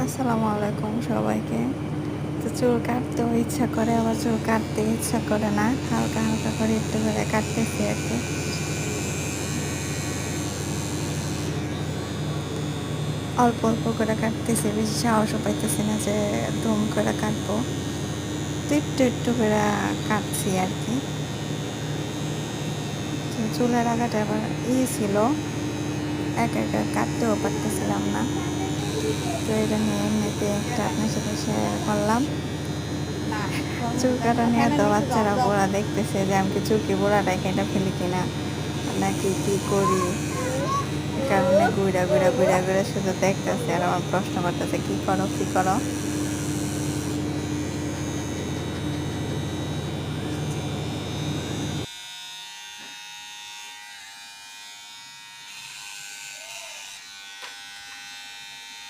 আসসালামু আলাইকুম সবাইকে। তো চুল কাটতেও ইচ্ছা করে, আবার চুল কাটতে ইচ্ছা করে না। হালকা, হালকা করে একটু করে কাটতেছি আরকি। অল্প, অল্প করে কাটতেছি। বেশি সাহসও পাইতেছি না যে ধুম করে কাটবো। তো একটু, একটু করে কাটছি আরকি। তো চুলের আগাটা আবার ছিল, একা, একা কাটতেও পারতেছিলাম না। তো এটা নিয়ে এমনিতে একটা আপনার সাথে শেয়ার করলাম। চুল কাটা নিয়ে তো বাচ্চারা পুরা দেখতেছে যে আমি কি চুলকি বুড়াটাই কেটে ফেলি কিনা, নাকি কি করি। এ কারণে ঘুইরা, ঘুইরা, ঘুইরা, ঘুইরা শুধু দেখতেছে আর আমার প্রশ্ন করতেছে, "কি করো, কি করো?"